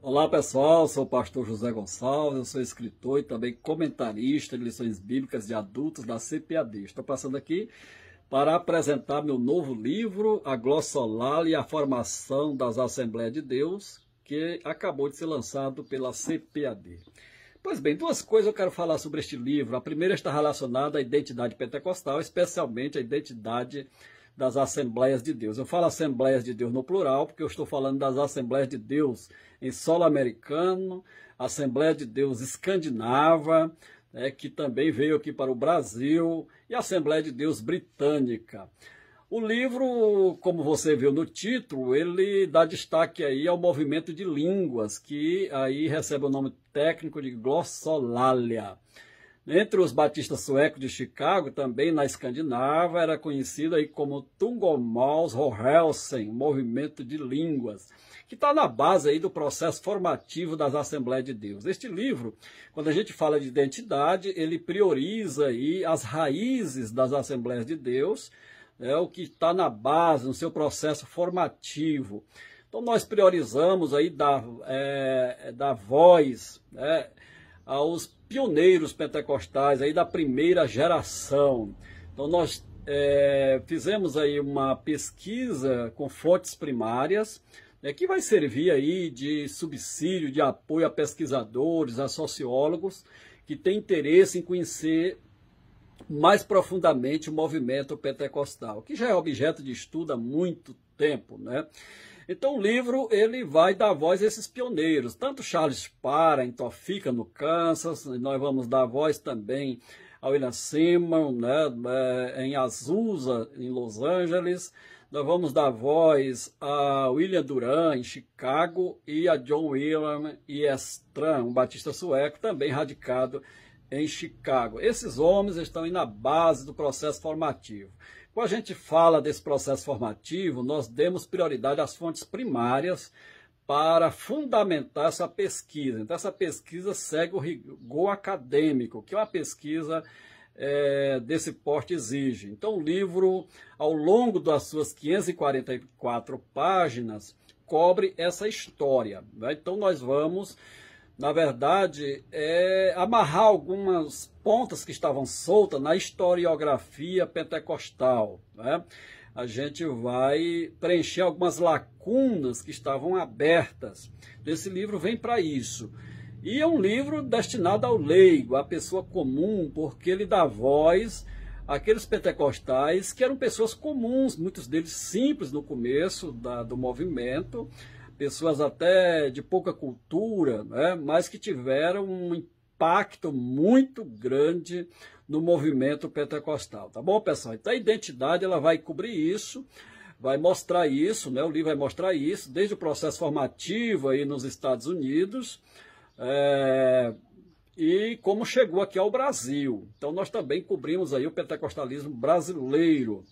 Olá pessoal, sou o pastor José Gonçalves, eu sou escritor e também comentarista de lições bíblicas de adultos da CPAD. Estou passando aqui para apresentar meu novo livro, A Glossolalia e a Formação das Assembleias de Deus, que acabou de ser lançado pela CPAD. Pois bem, duas coisas eu quero falar sobre este livro. A primeira está relacionada à identidade pentecostal, especialmente à identidade das Assembleias de Deus. Eu falo Assembleias de Deus no plural, porque eu estou falando das Assembleias de Deus em solo americano, Assembleia de Deus escandinava, que também veio aqui para o Brasil, e a Assembleia de Deus britânica. O livro, como você viu no título, ele dá destaque aí ao movimento de línguas, que aí recebe o nome técnico de glossolalia. Entre os batistas suecos de Chicago, também na Escandinava, era conhecido aí como Tungomålsrörelsen, movimento de línguas, que está na base aí do processo formativo das Assembleias de Deus. Este livro, quando a gente fala de identidade, ele prioriza aí as raízes das Assembleias de Deus, o que está na base, no seu processo formativo. Então nós priorizamos aí dar voz aos pioneiros pentecostais aí da primeira geração. Então nós fizemos aí uma pesquisa com fontes primárias, que vai servir aí de subsídio, de apoio a pesquisadores, a sociólogos que têm interesse em conhecer mais profundamente o movimento pentecostal, que já é objeto de estudo há muito tempo, né? Então o livro ele vai dar voz a esses pioneiros, tanto Charles Spurgeon em Topeka, no Kansas, nós vamos dar voz também a William Seymour, em Azusa, em Los Angeles, nós vamos dar voz a William Duran, em Chicago, e a John William Estram, um batista sueco, também radicado em Chicago. Esses homens estão aí na base do processo formativo. Quando a gente fala desse processo formativo, nós demos prioridade às fontes primárias para fundamentar essa pesquisa. Então, essa pesquisa segue o rigor acadêmico, que uma pesquisa desse porte exige. Então, o livro, ao longo das suas 544 páginas, cobre essa história, né? Então, nós vamos, na verdade, amarrar algumas pontas que estavam soltas na historiografia pentecostal, né? A gente vai preencher algumas lacunas que estavam abertas. Esse livro vem para isso. E é um livro destinado ao leigo, à pessoa comum, porque ele dá voz àqueles pentecostais que eram pessoas comuns, muitos deles simples no começo do movimento, pessoas até de pouca cultura, né, mas que tiveram um impacto muito grande no movimento pentecostal. Tá bom, pessoal? Então a identidade ela vai cobrir isso, vai mostrar isso, né, o livro vai mostrar isso, desde o processo formativo aí nos Estados Unidos, e como chegou aqui ao Brasil. Então nós também cobrimos aí o pentecostalismo brasileiro.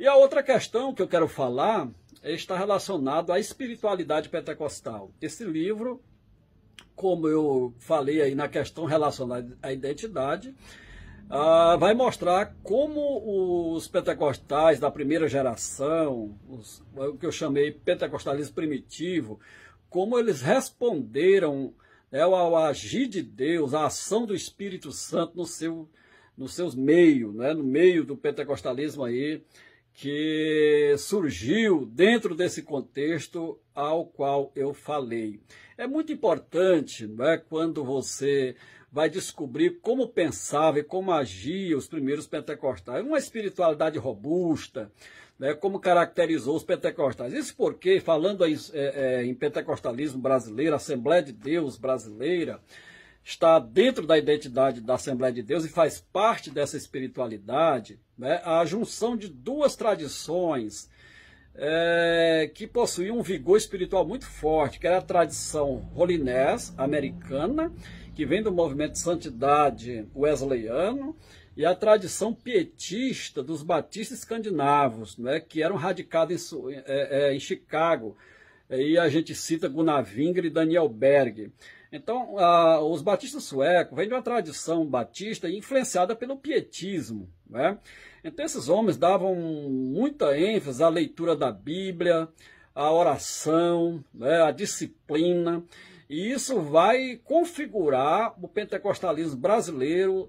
E a outra questão que eu quero falar está relacionado à espiritualidade pentecostal. Esse livro, como eu falei aí na questão relacionada à identidade, vai mostrar como os pentecostais da primeira geração, o que eu chamei pentecostalismo primitivo, como eles responderam ao agir de Deus, à ação do Espírito Santo nos seus meios, né, no meio do pentecostalismo aí, que surgiu dentro desse contexto ao qual eu falei. É muito importante, né, quando você vai descobrir como pensava e como agia os primeiros pentecostais, uma espiritualidade robusta, né, como caracterizou os pentecostais. Isso porque, falando em pentecostalismo brasileiro, Assembleia de Deus brasileira, está dentro da identidade da Assembleia de Deus e faz parte dessa espiritualidade, né, a junção de duas tradições que possuíam um vigor espiritual muito forte, que era a tradição holinés americana, que vem do movimento de santidade wesleyano, e a tradição pietista dos batistas escandinavos, né, que eram radicados em Chicago. E a gente cita Gunnar Wingre e Daniel Berg. Então, os batistas suecos vêm de uma tradição batista influenciada pelo pietismo, né? Então, esses homens davam muita ênfase à leitura da Bíblia, à oração, né, à disciplina. E isso vai configurar o pentecostalismo brasileiro,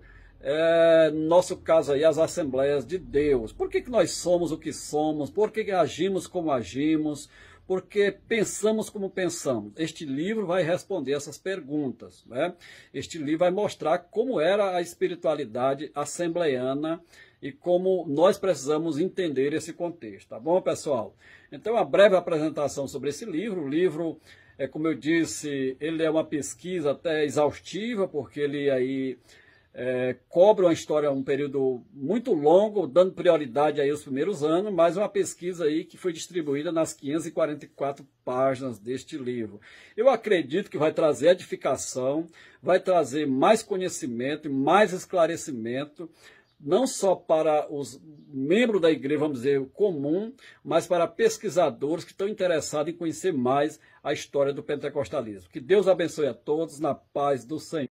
no nosso caso aí, as Assembleias de Deus. Por que nós somos o que somos? Por que agimos como agimos? Por que pensamos como pensamos? Este livro vai responder essas perguntas, né? Este livro vai mostrar como era a espiritualidade assembleiana e como nós precisamos entender esse contexto, tá bom, pessoal? Então, uma breve apresentação sobre esse livro. O livro, como eu disse, ele é uma pesquisa até exaustiva, porque ele aí cobre uma história, um período muito longo, dando prioridade aí aos primeiros anos, mas uma pesquisa aí que foi distribuída nas 544 páginas deste livro. Eu acredito que vai trazer edificação, vai trazer mais conhecimento e mais esclarecimento, não só para os membros da igreja, vamos dizer, comum, mas para pesquisadores que estão interessados em conhecer mais a história do pentecostalismo. Que Deus abençoe a todos, na paz do Senhor.